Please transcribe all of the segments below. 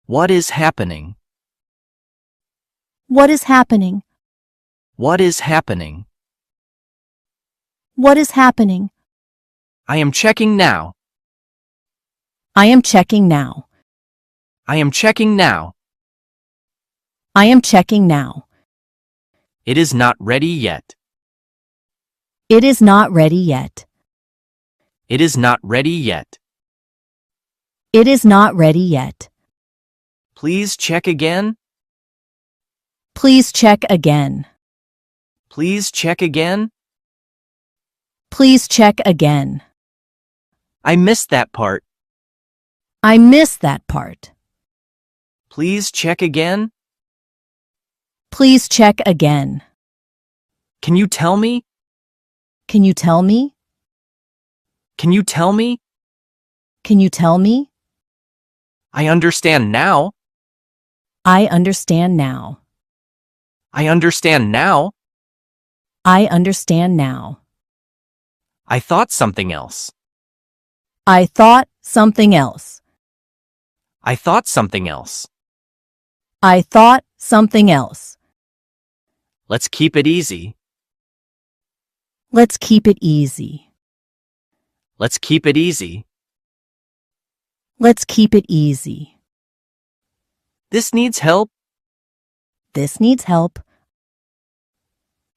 What is happening? What is happening? What is happening? What is happening? I am checking now. I am checking now. I am checking now. I am checking now. It is not ready yet. It is not ready yet. It is not ready yet. It is not ready yet. Please check again. Please check again. Please check again. Please check again. I missed that part. I missed that part. Please check again. Please check again. Can you tell me? Can you tell me? Can you tell me? Can you tell me? I understand now. I understand now. I understand now. I understand now. I thought something else. I thought something else. I thought something else. I thought something else. Let's keep it easy. Let's keep it easy. Let's keep it easy. Let's keep it easy. This needs help. This needs help.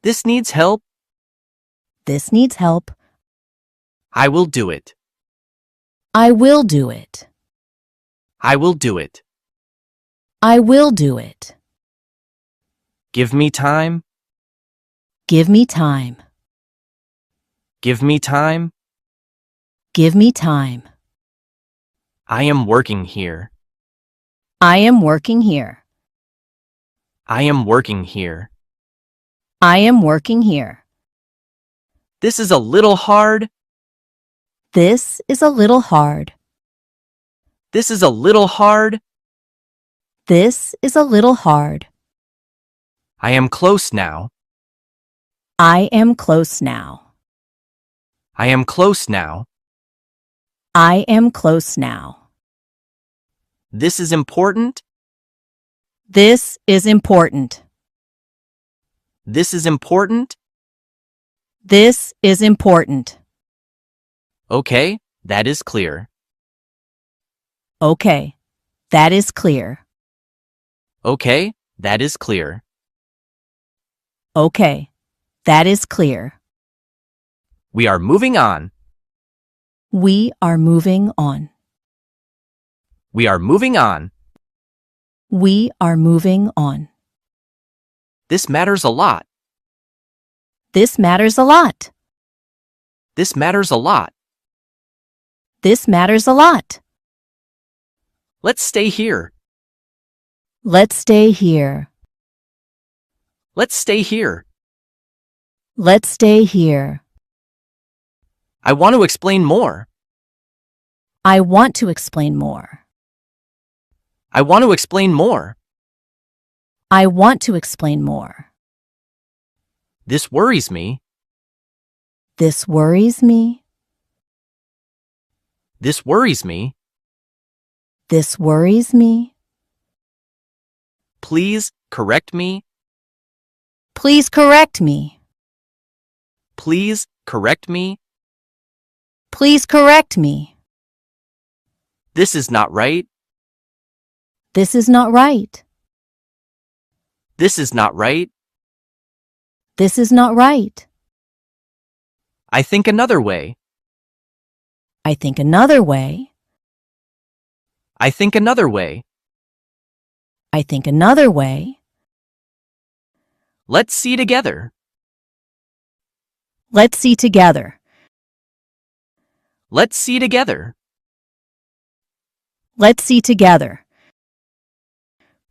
This needs help. This needs help. I will do it. I will do it. I will do it. I will do it. Give me time. Give me time. Give me time. Give me time. I am working here. I am working here. I am working here. I am working here. This is a little hard. This is a little hard. This is a little hard. This is a little hard. I am close now. I am close now. I am close now. I am close now. This is important. This is important. This is important. This is important. Okay, that is clear. Okay, that is clear. Okay, that is clear. Okay, that is clear. We are moving on. We are moving on. We are moving on. We are moving on. This matters a lot. This matters a lot. This matters a lot. This matters a lot. Let's stay here. Let's stay here. Let's stay here. Let's stay here. I want to explain more. I want to explain more. I want to explain more. I want to explain more. This worries me. This worries me. This worries me. This worries me. Please correct me. Please correct me. Please correct me. Please correct me. This is not right. This is not right. This is not right. This is not right. I think another way. I think another way. I think another way. I think another way. Let's see together. Let's see together. Let's see together. Let's see together.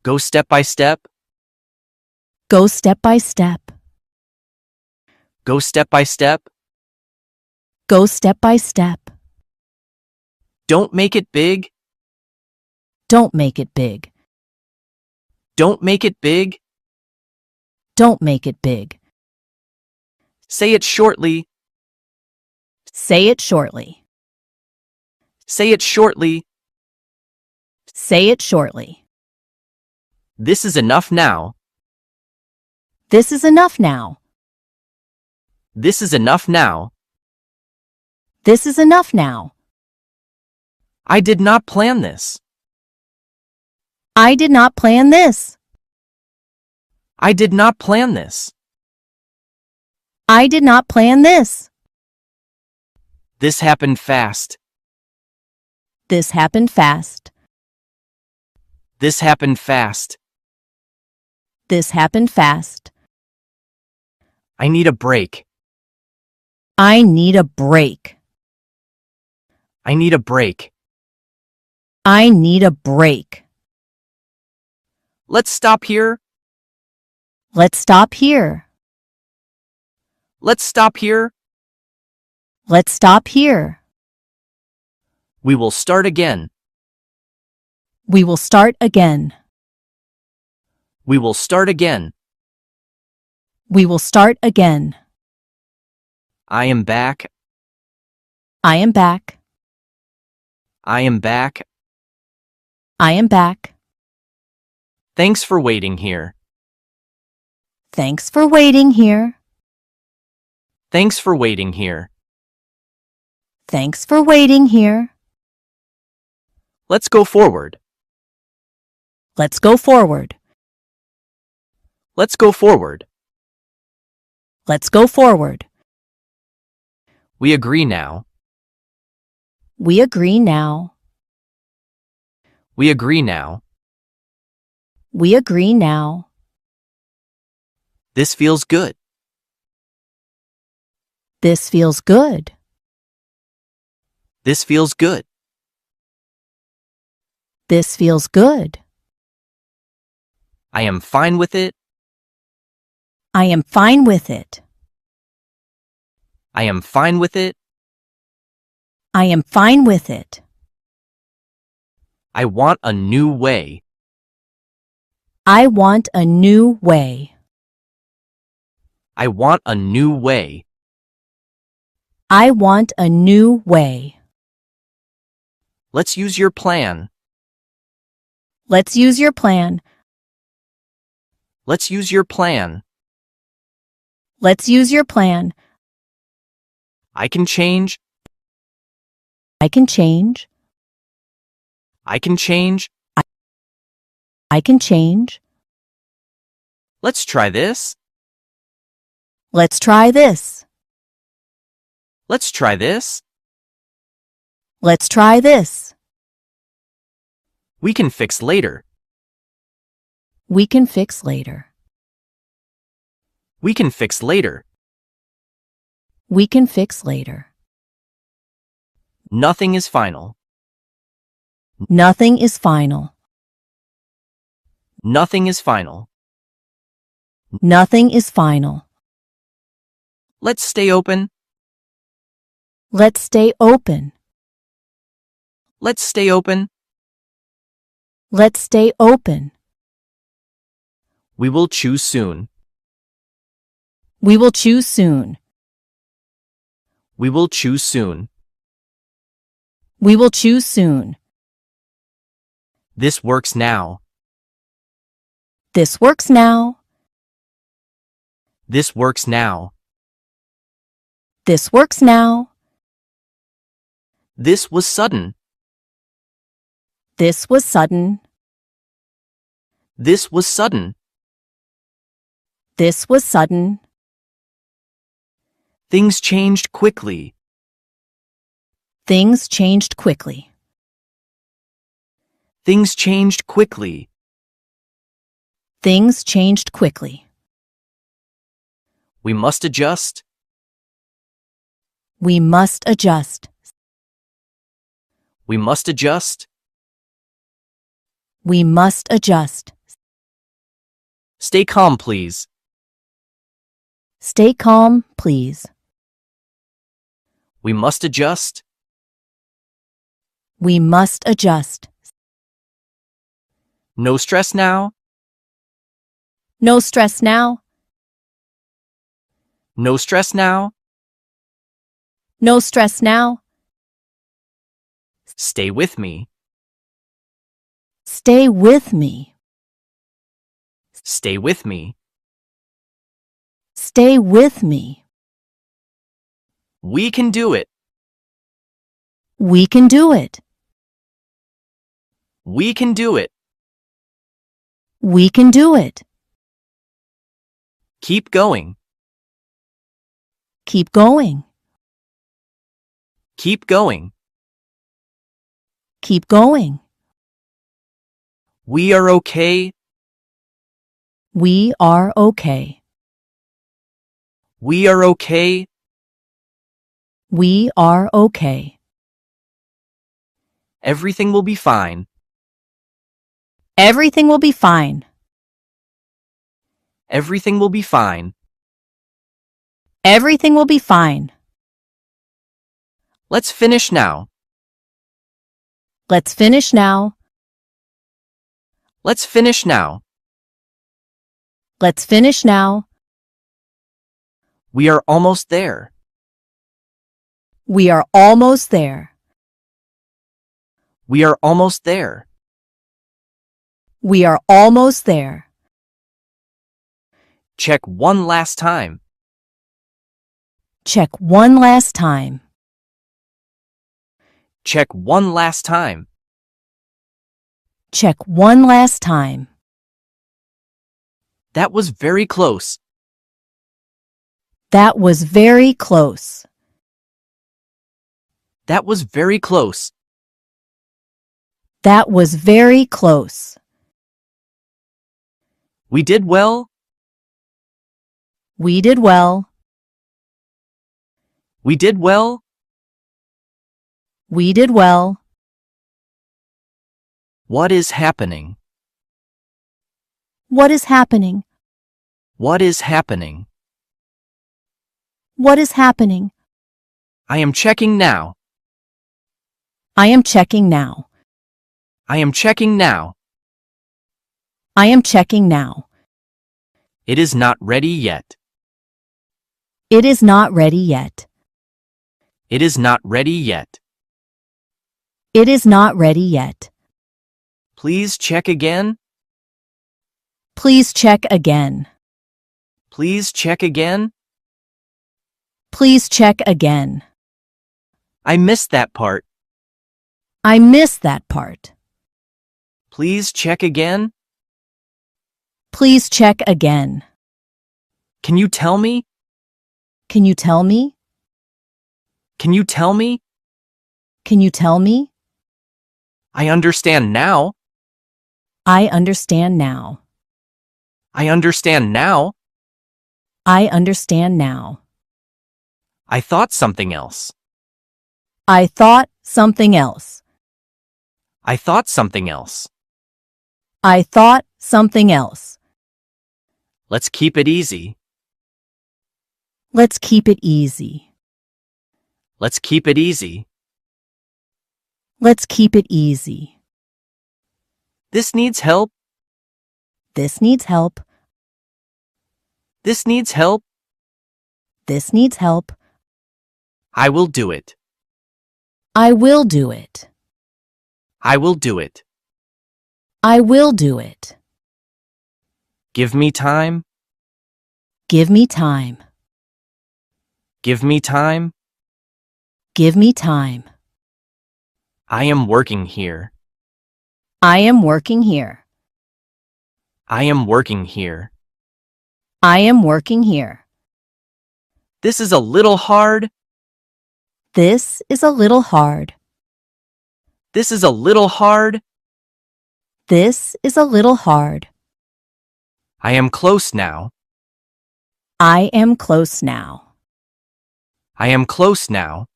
Go step by step. Go step by step. Go step by step. Go step by step. Don't make it big. Don't make it big. Don't make it big. Don't make it big. Say it shortly. Say it shortly. Say it shortly. Say it shortly. This is enough now. This is enough now. This is enough now. This is enough now. I did not plan this. I did not plan this. I did not plan this. I did not plan this. This happened fast. This happened fast. This happened fast. This happened fast. I need a break. I need a break. I need a break. I need a break. Let's stop here. Let's stop here. Let's stop here. Let's stop here. We will start again. We will start again. We will start again. We will start again. I am back. I am back. I am back. I am back. Thanks for waiting here. Thanks for waiting here. Thanks for waiting here. Thanks for waiting here. Let's go forward. Let's go forward. Let's go forward. Let's go forward. We agree now. We agree now. We agree now. We agree now. This feels good. This feels good. This feels good. This feels good. I am fine with it. I am fine with it. I am fine with it. I am fine with it. I want a new way. I want a new way. I want a new way. I want a new way. Let's use your plan. Let's use your plan. Let's use your plan. Let's use your plan. I can change. I can change. I can change. I can change. Let's try this. Let's try this. Let's try this. Let's try this. We can fix later. We can fix later. We can fix later. We can fix later. Nothing is final. Nothing is final. Nothing is final. Nothing is final. Let's stay open. Let's stay open. Let's stay open. Let's stay open. We will choose soon. We will choose soon. We will choose soon. We will choose soon. This works now. This works now. This works now. This works now. This was sudden. This was sudden. This was sudden. This was sudden. Things changed quickly. Things changed quickly. Things changed quickly. Things changed quickly. We must adjust. We must adjust. We must adjust. We must adjust. Stay calm, please. Stay calm, please. We must adjust. We must adjust. No stress now. No stress now. No stress now. No stress now. Stay with me. Stay with me. Stay with me. Stay with me. We can do it. We can do it. We can do it. We can do it. Keep going. Keep going. Keep going. Keep going. We are okay. We are okay. We are okay. We are okay. Everything will be fine. Everything will be fine. Everything will be fine. Everything will be fine. Let's finish now. Let's finish now. Let's finish now. Let's finish now. We are almost there. We are almost there. We are almost there. We are almost there. Check one last time. Check one last time. Check one last time. Check one last time. That was very close. That was very close. That was very close. That was very close. We did well. We did well. We did well. We did well. What is happening? What is happening? What is happening? What is happening? I am checking now. I am checking now. I am checking now. I am checking now. It is not ready yet. It is not ready yet. It is not ready yet. It is not ready yet. Please check again. Please check again. Please check again. Please check again. I missed that part. I missed that part. Please check again. Please check again. Can you tell me? Can you tell me? Can you tell me? Can you tell me? I understand now. I understand now. I understand now. I understand now. I thought something else. I thought something else. I thought something else. I thought something else. Let's keep it easy. Let's keep it easy. Let's keep it easy. Let's keep it easy. This needs help. This needs help. This needs help. This needs help. I will do it. I will do it. I will do it. I will do it. Give me time. Give me time. Give me time. Give me time. I am working here. I am working here. I am working here. I am working here. This is a little hard. This is a little hard. This is a little hard. This is a little hard. I am close now. I am close now. I am close now.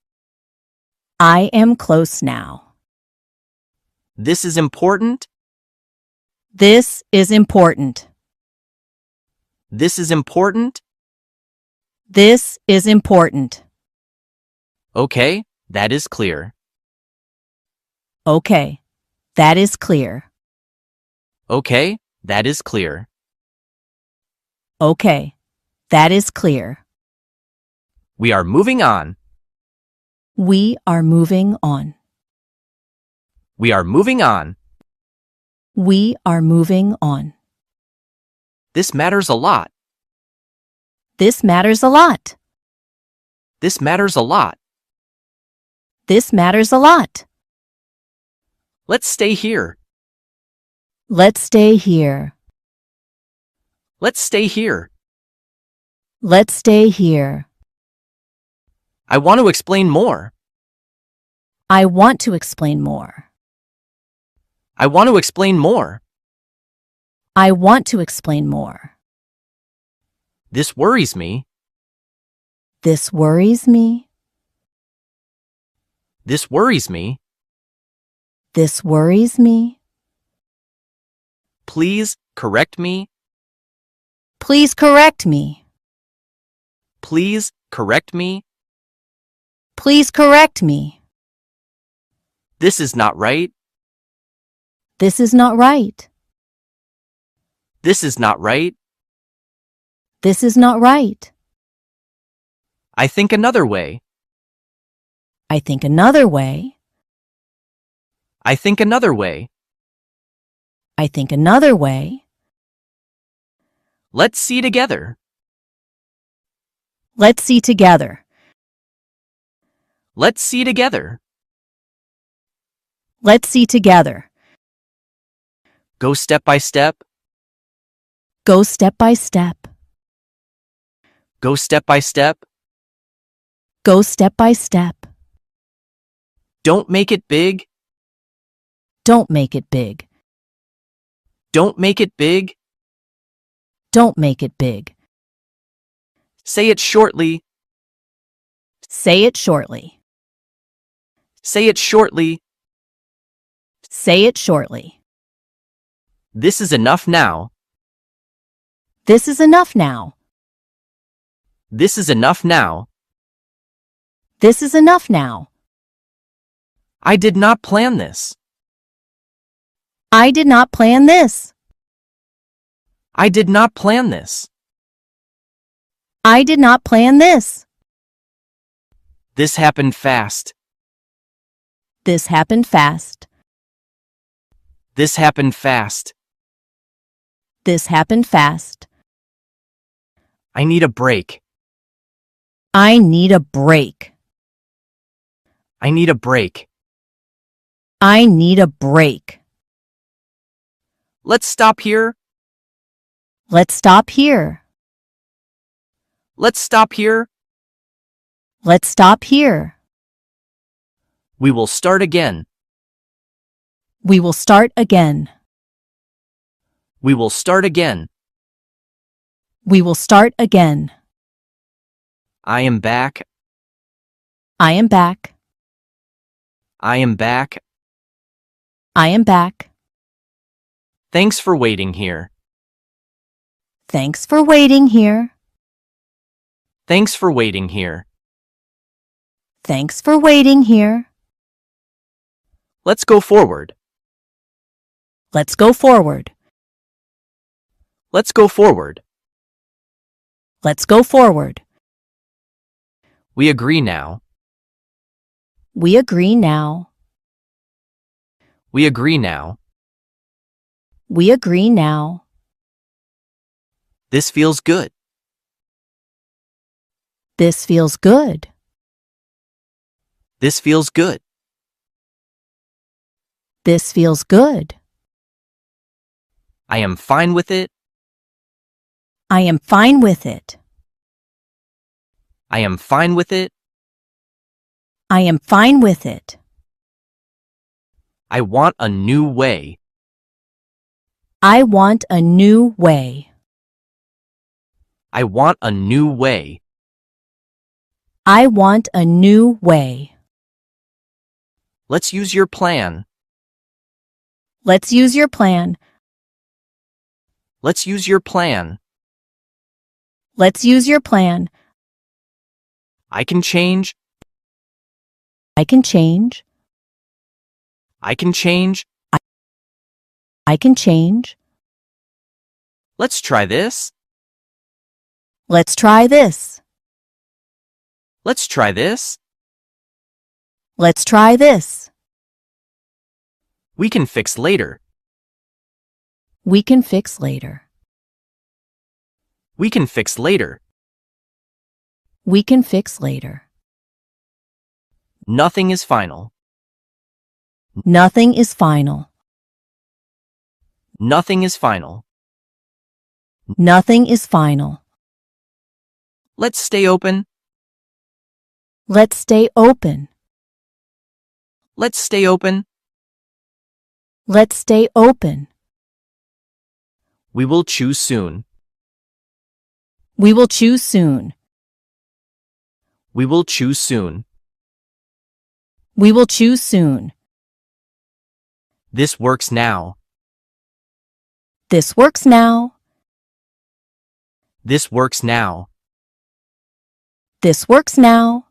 I am close now. This is important. This is important. This is important. This is important. Okay, that is clear. Okay, that is clear. Okay, that is clear. Okay, that is clear. We are moving on. We are moving on. We are moving on. We are moving on. This matters a lot. This matters a lot. This matters a lot. This matters a lot. Let's stay here. Let's stay here. Let's stay here. Let's stay here. I want to explain more. I want to explain more. I want to explain more. I want to explain more. This worries me. This worries me. This worries me. This worries me. Please correct me. Please correct me. Please correct me. Please correct me. This is not right. This is not right. This is not right. This is not right. I think another way. I think another way. I think another way. I think another way. Let's see together. Let's see together. Let's see together. Let's see together. Go step by step. Go step by step. Go step by step. Go step by step. Don't make it big. Don't make it big. Don't make it big. Don't make it big. Say it shortly. Say it shortly. Say it shortly. Say it shortly. This is enough now. This is enough now. This is enough now. This is enough now. I did not plan this. I did not plan this. I did not plan this. I did not plan this. This happened fast. This happened fast. This happened fast. This happened fast. I need a break. I need a break. I need a break. I need a break. Let's stop here. Let's stop here. Let's stop here. Let's stop here. We will start again. We will start again. We will start again. We will start again. I am back. I am back. I am back. I am back. Thanks for waiting here. Thanks for waiting here. Thanks for waiting here. Thanks for waiting here. Let's go forward. Let's go forward. Let's go forward. Let's go forward. We agree now. We agree now. We agree now. We agree now. This feels good. This feels good. This feels good. This feels good. I am fine with it. I am fine with it. I am fine with it. I am fine with it. I want a new way. I want a new way. I want a new way. I want a new way. Let's use your plan. Let's use your plan. Let's use your plan. Let's use your plan. I can change. I can change. I can change. I can change. Let's try this. Let's try this. Let's try this. Let's try this. We can fix later. We can fix later. We can fix later. We can fix later. Nothing is final. Nothing is final. Nothing is final. Nothing is final. Let's stay open. Let's stay open. Let's stay open. Let's stay open. We will choose soon. We will choose soon. We will choose soon. We will choose soon. This works now. This works now. This works now. This works now.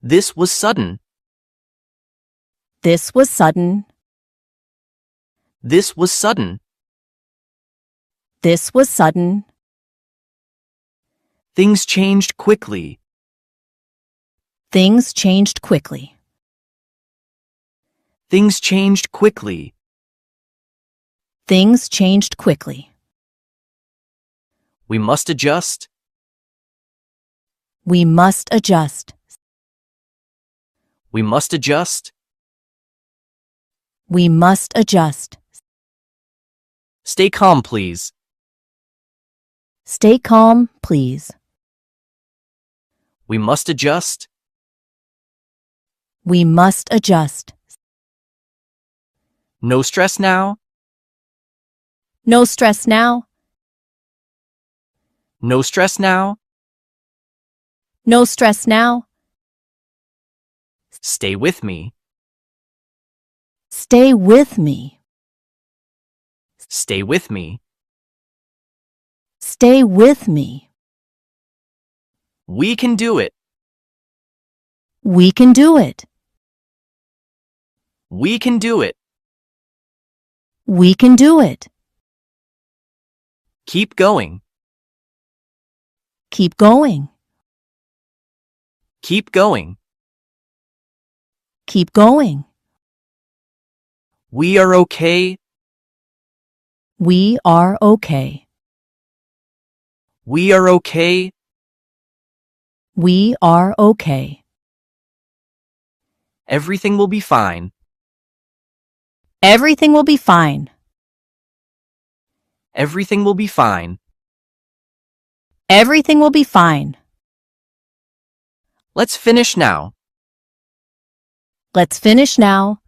This was sudden. This was sudden. This was sudden. This was sudden. Things changed quickly. Things changed quickly. Things changed quickly. Things changed quickly. We must adjust. We must adjust. We must adjust. We must adjust. Stay calm, please. Stay calm, please. We must adjust. We must adjust. No stress now. No stress now. No stress now. No stress now. Stay with me. Stay with me. Stay with me. Stay with me. We can do it. We can do it. We can do it. We can do it. Keep going. Keep going. Keep going. Keep going. We are okay. We are okay. We are okay. We are okay. Everything will be fine. Everything will be fine. Everything will be fine. Everything will be fine. Let's finish now. Let's finish now.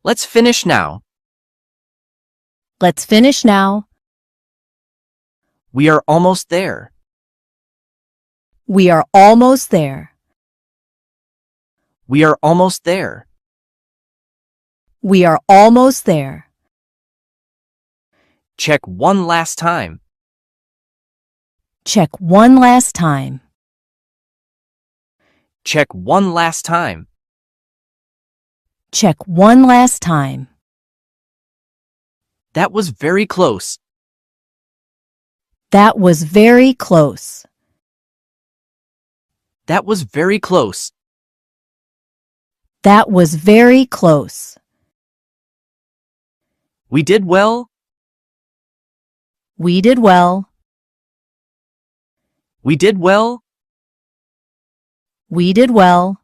Let's finish now. Let's finish now. We are almost there. We are almost there. We are almost there. We are almost there. Check one last time. Check one last time. Check one last time. Check one last time. That was very close. That was very close. That was very close. That was very close. We did well. We did well. We did well. We did well.